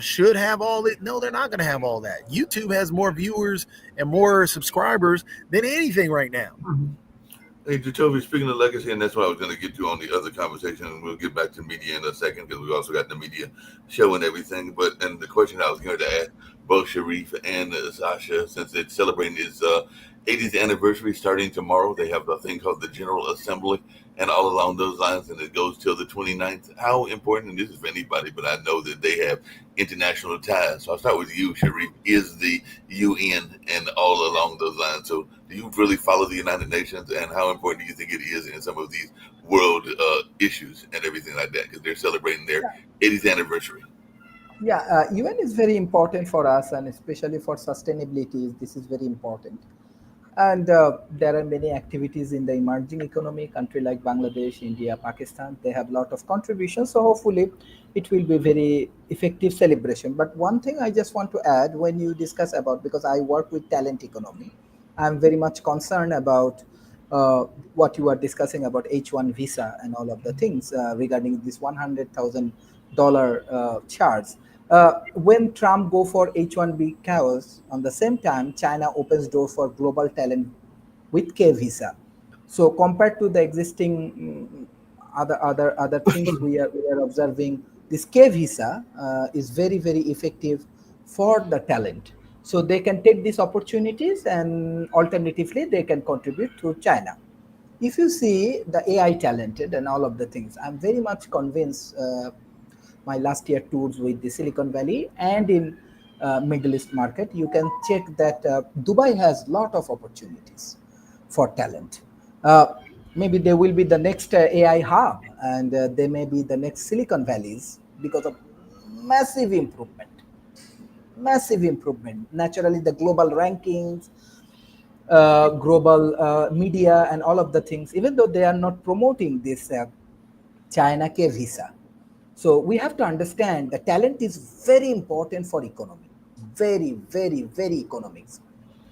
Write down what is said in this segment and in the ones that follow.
should have all it. No, they're not going to have all that. YouTube has more viewers and more subscribers than anything right now. Hey, Jacoby, speaking of legacy, and that's what I was going to get to on the other conversation, and we'll get back to media in a second because we also got the media show and everything. And the question I was going to ask both Sharif and Sasha, since it's celebrating its 80th anniversary starting tomorrow, they have a thing called the General Assembly, and all along those lines, and it goes till the 29th. How important, and this is for anybody, but I know that they have international ties. So I'll start with you, Sharif. Is the UN and all along those lines? So do you really follow the United Nations, and how important do you think it is in some of these world issues and everything like that? Because they're celebrating their 80th anniversary. Yeah, UN is very important for us, and especially for sustainability. This is very important. And there are many activities in the emerging economy, country like Bangladesh, India, Pakistan. They have a lot of contributions. So hopefully it will be very effective celebration. But one thing I just want to add when you discuss about, because I work with talent economy, I'm very much concerned about what you are discussing about H1 visa and all of the things regarding this $100,000 charge. When Trump go for H1B chaos, on the same time, China opens door for global talent with K visa. So compared to the existing other things we are observing, this K visa is very effective for the talent. So they can take these opportunities, and alternatively they can contribute to China. If you see the AI talented and all of the things, I'm very much convinced. My last year tours with the Silicon Valley and in Middle East market, you can check that Dubai has lot of opportunities for talent. Maybe they will be the next AI hub, and they may be the next Silicon Valleys because of massive improvement. Massive improvement. Naturally, the global rankings, global media, and all of the things, even though they are not promoting this China K visa. So we have to understand that talent is very important for economy. Very economics.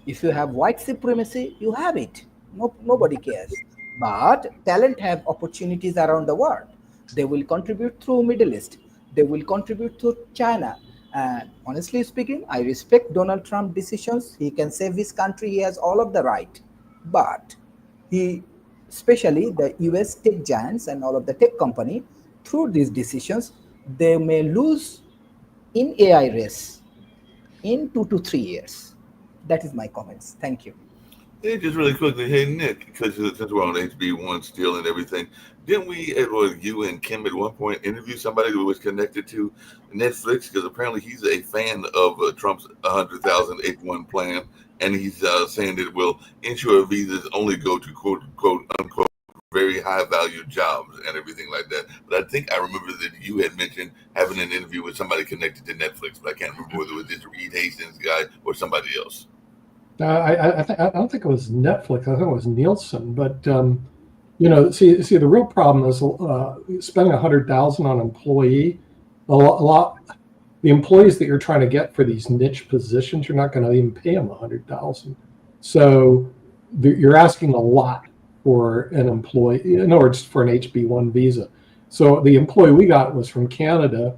If you have white supremacy, you have it. Nobody cares. But talent have opportunities around the world. They will contribute through Middle East. They will contribute to China. And honestly speaking, I respect Donald Trump decisions. He can save his country. He has all of the right. But he, especially the US tech giants and all of the tech company, through these decisions, they may lose in AI race in 2 to 3 years. That is my comments. Thank you. Hey, just really quickly, hey Nick, because since we're on HB1 still and everything, didn't we, you and Kim at one point interview somebody who was connected to Netflix? Because apparently he's a fan of Trump's 100,000 H1 plan, and he's saying that it will ensure visas only go to quote unquote very high value jobs and everything like that. But I think I remember that you had mentioned having an interview with somebody connected to Netflix, but I can't remember whether it was this Reed Hastings guy or somebody else. I don't think it was Netflix. I think it was Nielsen. But see, the real problem is spending $100,000 on an employee. A lot. The employees that you're trying to get for these niche positions, you're not going to even pay them $100,000. So you're asking a lot for an employee. In other words, for an HB1 visa. So the employee we got was from Canada.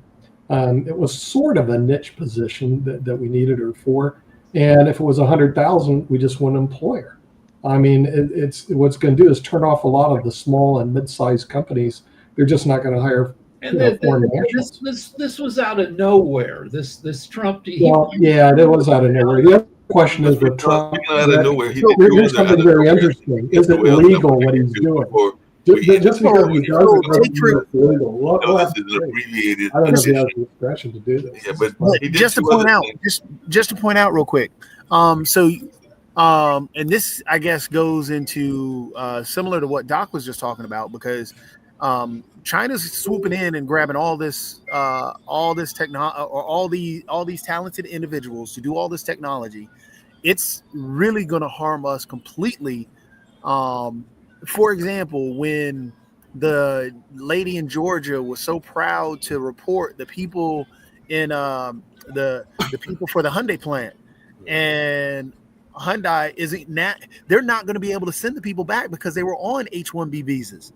It was sort of a niche position that we needed her for. And if it was 100,000, we just wouldn't employ her. I mean, it's what's going to do is turn off a lot of the small and mid-sized companies. They're just not going to hire foreign nationals. This was out of nowhere. This Trump. Yeah, it was out of nowhere. The other question is with Trump. Here's something very interesting. Is it legal what he's doing? Just because he does it doesn't mean it's legal. This is an abbreviated. I don't know if he has the discretion to do this. Yeah, but just to point out real quick. And this I guess goes into similar to what Doc was just talking about, because China's swooping in and grabbing all this technology, or all these talented individuals to do all this technology. It's really going to harm us completely. For example, when the lady in Georgia was so proud to report the people in the people for the Hyundai plant, and Hyundai they're not going to be able to send the people back because they were on H-1B visas.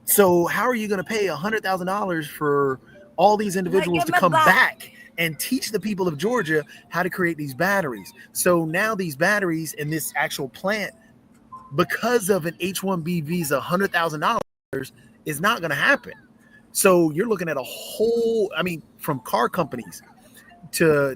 So how are you going to pay $100,000 for all these individuals to come back and teach the people of Georgia how to create these batteries. So now these batteries in this actual plant, because of an H-1B visa, $100,000 is not going to happen. So you're looking at a whole, I mean, from car companies to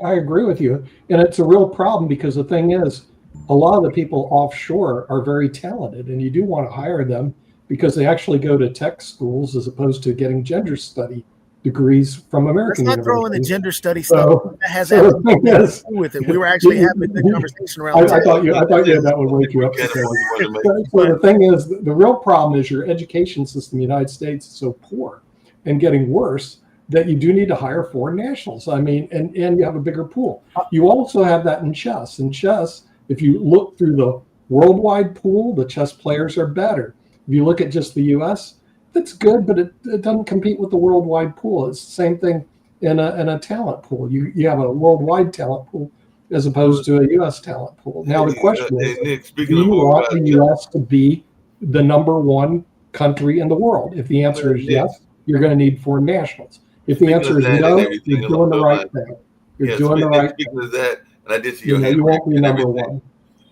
I agree with you. And it's a real problem because the thing is, a lot of the people offshore are very talented, and you do want to hire them because they actually go to tech schools as opposed to getting gender study degrees from American Let's not throw in the universities. gender study stuff. So, That has so the nothing thing is, to do with it. We were actually having a good conversation around I thought you that would wake you up. Get it, what you want to make. So the thing is, the real problem is your education system in the United States is so poor and getting worse that you do need to hire foreign nationals. I mean, and you have a bigger pool. You also have that in chess. In chess, if you look through the worldwide pool, the chess players are better. If you look at just the U.S., that's good, but it doesn't compete with the worldwide pool. It's the same thing in a talent pool. You have a worldwide talent pool as opposed to a U.S. talent pool. Now the question is, Nick, do you want the U.S. to be the number one country in the world? If the answer is yes, you're going to need foreign nationals. If the answer is no, you're doing the right thing. You're doing the right thing. Speaking of that, and I did see your hand. You won't be number one.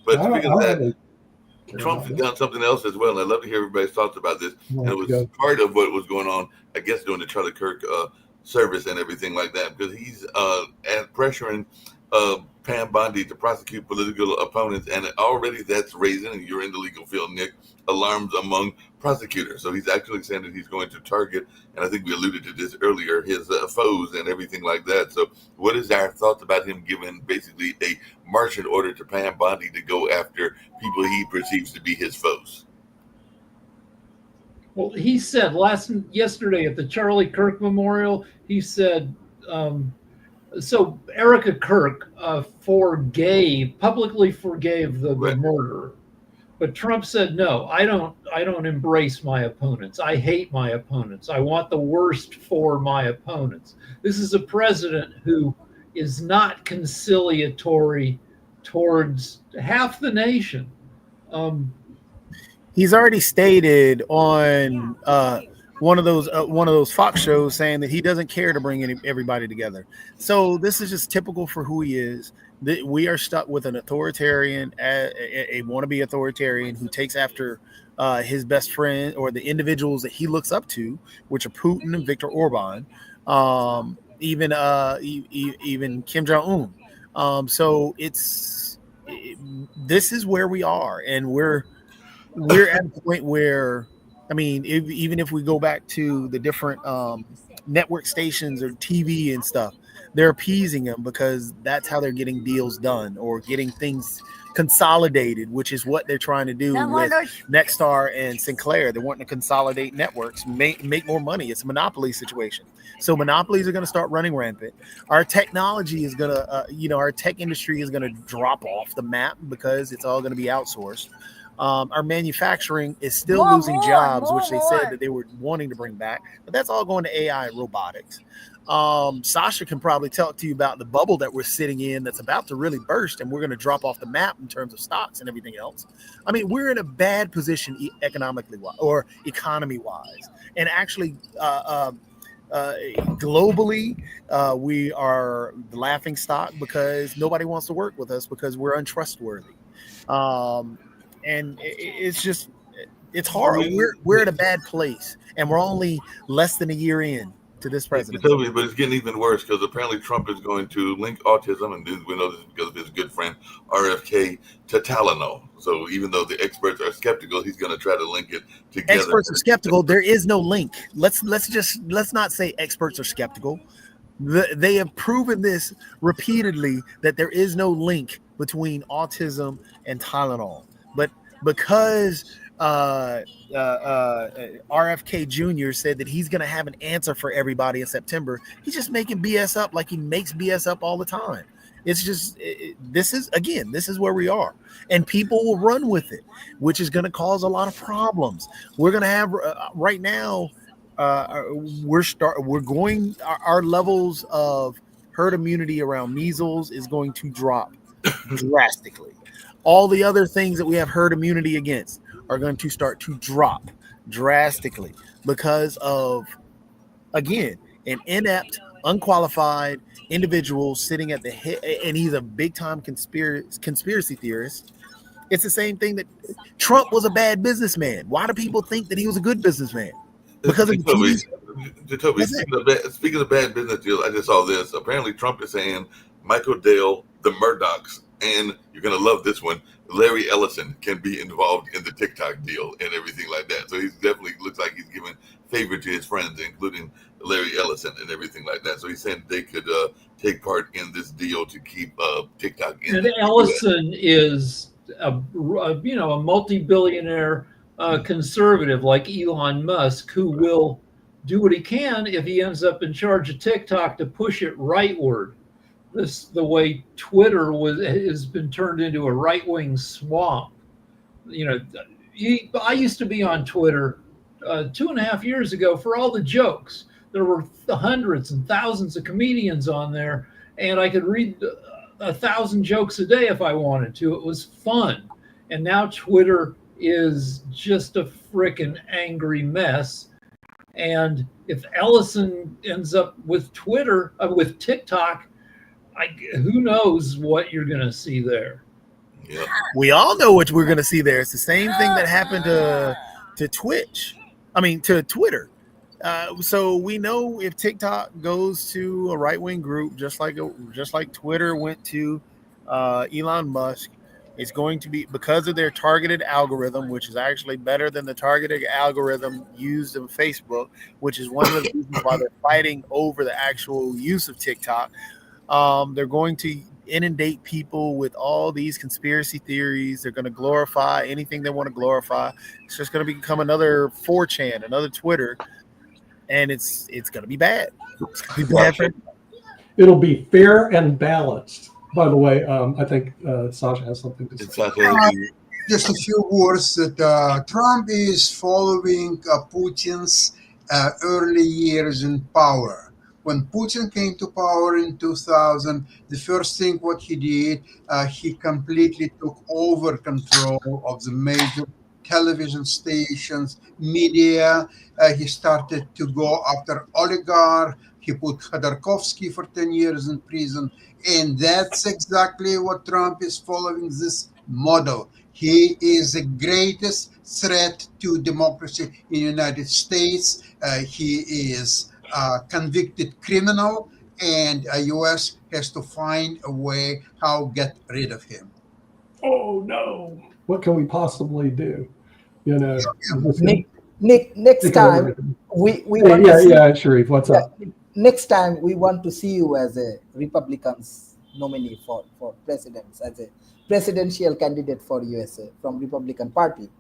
But speaking of that, Trump's done something else as well, and I'd love to hear everybody's thoughts about this. And it was part of what was going on, I guess, during the Charlie Kirk service and everything like that, because he's pressuring Pam Bondi to prosecute political opponents, and already that's raising, and you're in the legal field, Nick, alarms among prosecutors. So he's actually saying that he's going to target, and I think we alluded to this earlier, his foes and everything like that. So what is our thoughts about him giving basically a marching order to Pam Bondi to go after people he perceives to be his foes? Well, he said yesterday at the Charlie Kirk Memorial, he said, so Erica Kirk publicly forgave the murderer, but Trump said, no, I don't embrace my opponents. I hate my opponents. I want the worst for my opponents. This is a president who is not conciliatory towards half the nation. He's already stated on one of those Fox shows saying that he doesn't care to bring everybody together. So this is just typical for who he is. We are stuck with an authoritarian, a wannabe authoritarian who takes after his best friend or the individuals that he looks up to, which are Putin and Viktor Orban, even Kim Jong-un. So this is where we are, and we're at a point where, I mean, even if we go back to the different network stations or TV and stuff, they're appeasing them because that's how they're getting deals done or getting things consolidated, which is what they're trying to do with Nexstar and Sinclair. They're wanting to consolidate networks, make more money. It's a monopoly situation. So monopolies are going to start running rampant. Our technology is going to, our tech industry is going to drop off the map because it's all going to be outsourced. Our manufacturing is still losing jobs, which they said that they were wanting to bring back, but that's all going to AI and robotics. Sasha can probably talk to you about the bubble that we're sitting in that's about to really burst, and we're going to drop off the map in terms of stocks and everything else. I mean, we're in a bad position economically or economy wise, and actually globally, we are the laughing stock because nobody wants to work with us because we're untrustworthy. And it's hard. We're at a bad place, and we're only less than a year in to this president. But it's getting even worse because apparently Trump is going to link autism, and we know this because of his good friend RFK, to Tylenol. So even though the experts are skeptical, he's going to try to link it together. Experts are skeptical. There is no link. Let's not say experts are skeptical. They have proven this repeatedly that there is no link between autism and Tylenol. But because RFK Jr. said that he's going to have an answer for everybody in September, he's just making BS up like he makes BS up all the time. It's just this is where we are, and people will run with it, which is going to cause a lot of problems. We're going to have right now. Our levels of herd immunity around measles is going to drop drastically. All the other things that we have herd immunity against are going to start to drop drastically because of, again, an inept unqualified individual sitting at the head, and he's a big time conspiracy theorist. It's the same thing that Trump was a bad businessman. Why do people think that he was a good businessman? Because of the Jacoby, speaking of bad business deals, I just saw this. Apparently, Trump is saying Michael Dell, the Murdochs, and you're going to love this one, Larry Ellison can be involved in the TikTok deal and everything like that. So he's definitely looks like he's giving favor to his friends, including Larry Ellison and everything like that. So he's saying they could take part in this deal to keep TikTok in. And Ellison is a multi-billionaire conservative like Elon Musk, who will do what he can if he ends up in charge of TikTok to push it rightward. The way Twitter has been turned into a right-wing swamp. I used to be on Twitter 2.5 years ago for all the jokes. There were hundreds and thousands of comedians on there, and I could read 1,000 jokes a day if I wanted to. It was fun. And now Twitter is just a frickin' angry mess. And if Ellison ends up with with TikTok, who knows what you're going to see there. Yeah. We all know what we're going to see there. It's the same thing that happened to Twitter. So we know if TikTok goes to a right-wing group, just like Twitter went to Elon Musk, it's going to be because of their targeted algorithm, which is actually better than the targeted algorithm used in Facebook, which is one of the reasons why they're fighting over the actual use of TikTok. They're going to inundate people with all these conspiracy theories. They're going to glorify anything they want to glorify. It's just going to become another 4chan, another Twitter. And it's going to be bad. It's going to be bad for everybody. It'll be fair and balanced. By the way, I think Sasha has something to say. Just a few words that Trump is following Putin's early years in power. When Putin came to power in 2000, the first thing what he did, he completely took over control of the major television stations, media. He started to go after oligarchs. He put Khodorkovsky for 10 years in prison. And that's exactly what Trump is following, this model. He is the greatest threat to democracy in the United States. He is a convicted criminal, and the U.S. has to find a way how to get rid of him. Oh, no. What can we possibly do? Nick, next time we want to see, Sharif, what's up? Next time we want to see you as a Republican's nominee for presidents, as a presidential candidate for USA from Republican Party.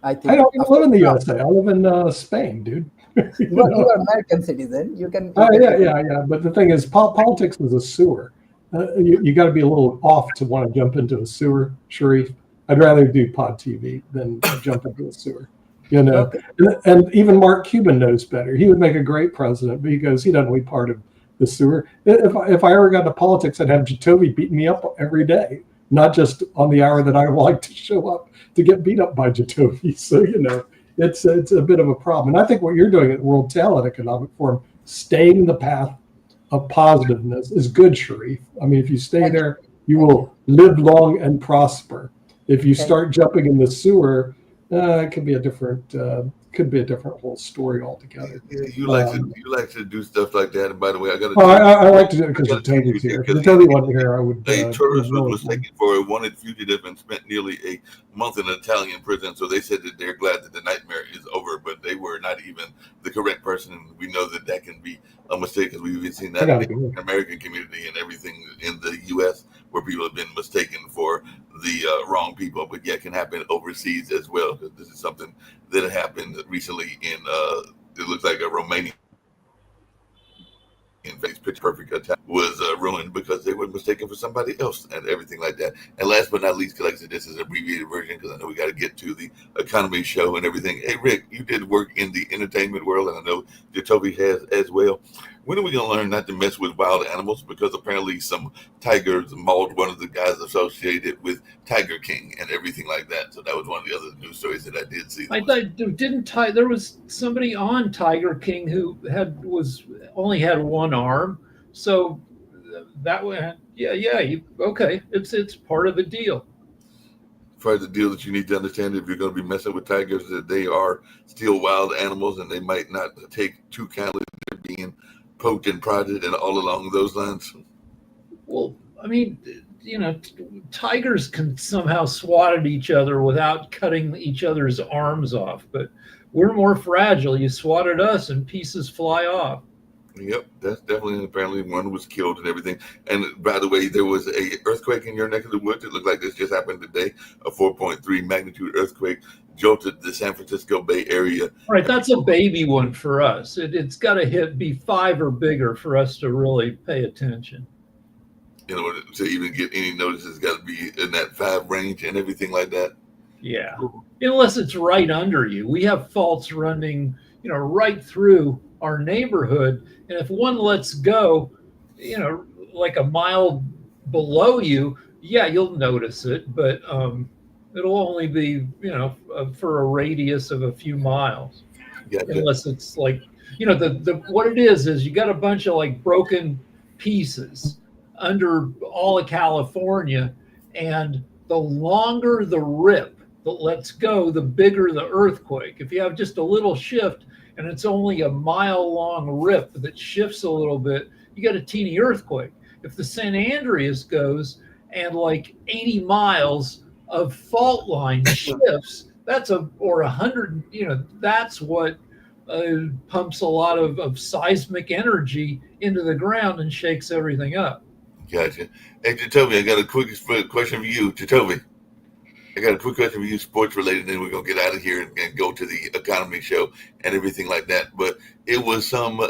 I think I don't even live in the USA. I live in Spain, dude. You are American citizen. You can. Yeah. But the thing is, politics is a sewer. You got to be a little off to want to jump into a sewer, Sharif. I'd rather do pod TV than jump into a sewer. Okay. And even Mark Cuban knows better. He would make a great president because he doesn't want to be part of the sewer. If I ever got into politics, I'd have Jacoby beating me up every day, not just on the hour that I like to show up to get beat up by Jacoby. So, it's a bit of a problem. And I think what you're doing at World Talent Economic Forum, staying in the path of positiveness, is good, Sharif. I mean, if you stay there, you will live long and prosper. If you start jumping in the sewer, it could be a different whole story altogether. You like to do stuff like that. And by the way, I like to do it because Jacoby's here. If Jacoby wasn't here, I would. A tourist was taken for a wanted fugitive and spent nearly a month in an Italian prison. So they said that they're glad that the nightmare is over, but they were not even the correct person. And we know that can be a mistake because we've even seen that in the American community and everything in the U.S. where people have been mistaken for the wrong people, but it can happen overseas as well. Because this is something that happened recently in it looks like a Romanian face pitch perfect attack was ruined because they were mistaken for somebody else and everything like that. And last but not least, because this is an abbreviated version because I know we got to get to the economy show and everything. Hey Rick, you did work in the entertainment world, and I know Jacoby has as well. When are we going to learn not to mess with wild animals? Because apparently some tigers mauled one of the guys associated with Tiger King and everything like that. So that was one of the other news stories that I did see. There was somebody on Tiger King who only had one arm. So that way, okay, it's part of the deal. Part of the deal that you need to understand if you're going to be messing with tigers, that they are still wild animals and they might not take too kindly to being poked and prodded and all along those lines. Well, I mean, tigers can somehow swat at each other without cutting each other's arms off, but we're more fragile. You swat at us and pieces fly off. Yep, that's definitely, apparently one was killed and everything. And by the way, there was a earthquake in your neck of the woods. It looked like this just happened today. A 4.3 magnitude earthquake jolted the San Francisco Bay Area. Right, that's a baby one for us. It's got to be 5 or bigger for us to really pay attention. In order to even get any notice, it's got to be in that 5 range and everything like that. Yeah, unless it's right under you. We have faults running, right through our neighborhood, and if one lets go, like a mile below you, yeah, you'll notice it, but it'll only be, for a radius of a few miles. Yeah, unless it's like, what it is you got a bunch of like broken pieces under all of California, and the longer the rip that lets go, the bigger the earthquake. If you have just a little shift and it's only a mile-long rip that shifts a little bit, you got a teeny earthquake. If the San Andreas goes and like 80 miles of fault line shifts, or 100, that's what pumps a lot of seismic energy into the ground and shakes everything up. Gotcha. Hey, Jacoby, I got a quick question for you. Jacoby, I got a quick question for you, sports related, then we're going to get out of here and go to the economy show and everything like that. But it was some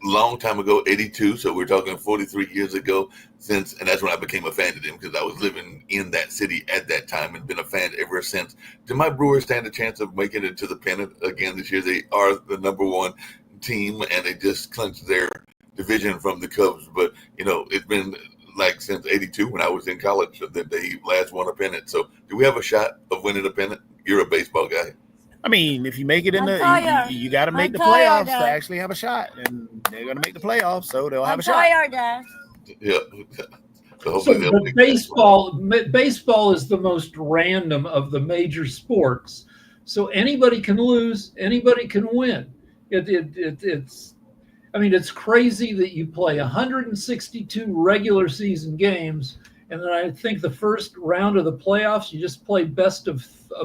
long time ago, 82, so we're talking 43 years ago, and that's when I became a fan of them, because I was living in that city at that time and been a fan ever since. Do my Brewers stand a chance of making it to the pennant again this year? They are the number 1 team, and they just clinched their division from the Cubs. But, it's been like since 82 when I was in college that they last won a pennant. So do we have a shot of winning a pennant? You're a baseball guy. I mean, if you make it in you got to make the playoffs to actually have a shot, and they're going to make the playoffs, so they'll have a shot. Yeah. So baseball is the most random of the major sports. So anybody can lose, anybody can win. It's crazy that you play 162 regular season games, and then I think the first round of the playoffs, you just play best of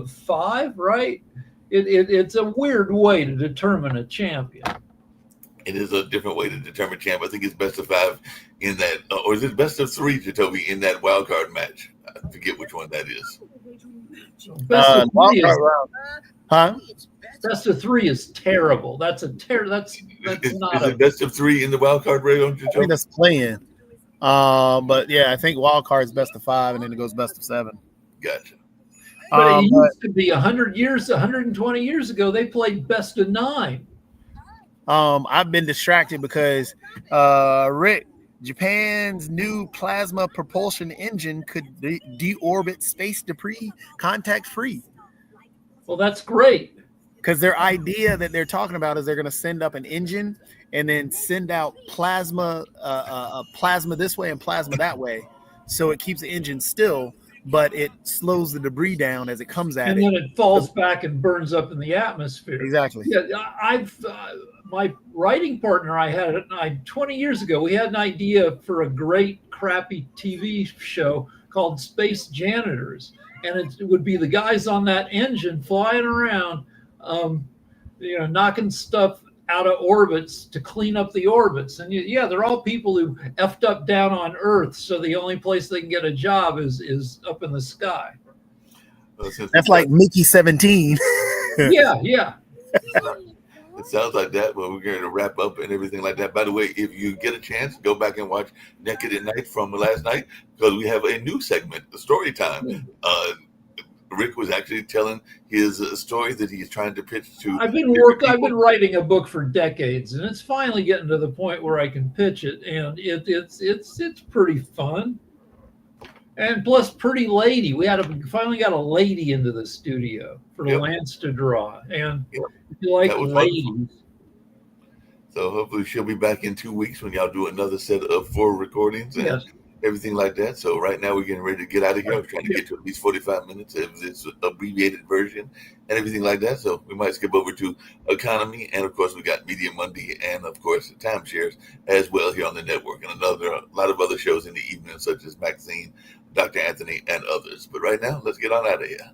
5, right? It's a weird way to determine a champion. It is a different way to determine champ. I think it's best of 5 in that, or is it best of 3, Jacoby, in that wild card match? I forget which one that is. Best of 3 is, Best of 3 is terrible. That's not it best of 3 in the wild card rail? I think that's playing. But yeah, I think wild card is best of 5, and then it goes best of 7. Gotcha. But it used to be 120 years ago, they played best of 9. I've been distracted because Rick, Japan's new plasma propulsion engine could deorbit space debris contact-free. Well, that's great. Because their idea that they're talking about is they're going to send up an engine and then send out plasma this way and plasma that way. So it keeps the engine still, but it slows the debris down as it comes at it. And then it falls back and burns up in the atmosphere. Exactly. Yeah, my writing partner 20 years ago, we had an idea for a great crappy TV show called Space Janitors. And it would be the guys on that engine flying around, knocking stuff out of orbits to clean up the orbits. And they're all people who effed up down on Earth. So the only place they can get a job is up in the sky. That's like Mickey 17. Yeah. It sounds like that, but we're going to wrap up and everything like that. By the way, if you get a chance, go back and watch Naked at Night from last night, because we have a new segment, the story time. Rick was actually telling his story that he's trying to pitch to. I've been writing a book for decades, and it's finally getting to the point where I can pitch it, and it's pretty fun. And plus, pretty lady. We finally got a lady into the studio for Lance to draw, and if you like ladies. So hopefully she'll be back in 2 weeks when y'all do another set of 4 recordings and Yes. everything like that. So right now we're getting ready to get out of here. I was trying to get to at least 45 minutes of this abbreviated version and everything like that. So we might skip over to economy. And of course, we got Media Monday and of course, timeshares as well here on the network, and a lot of other shows in the evening, such as Maxine, Dr. Anthony, and others. But right now, let's get on out of here.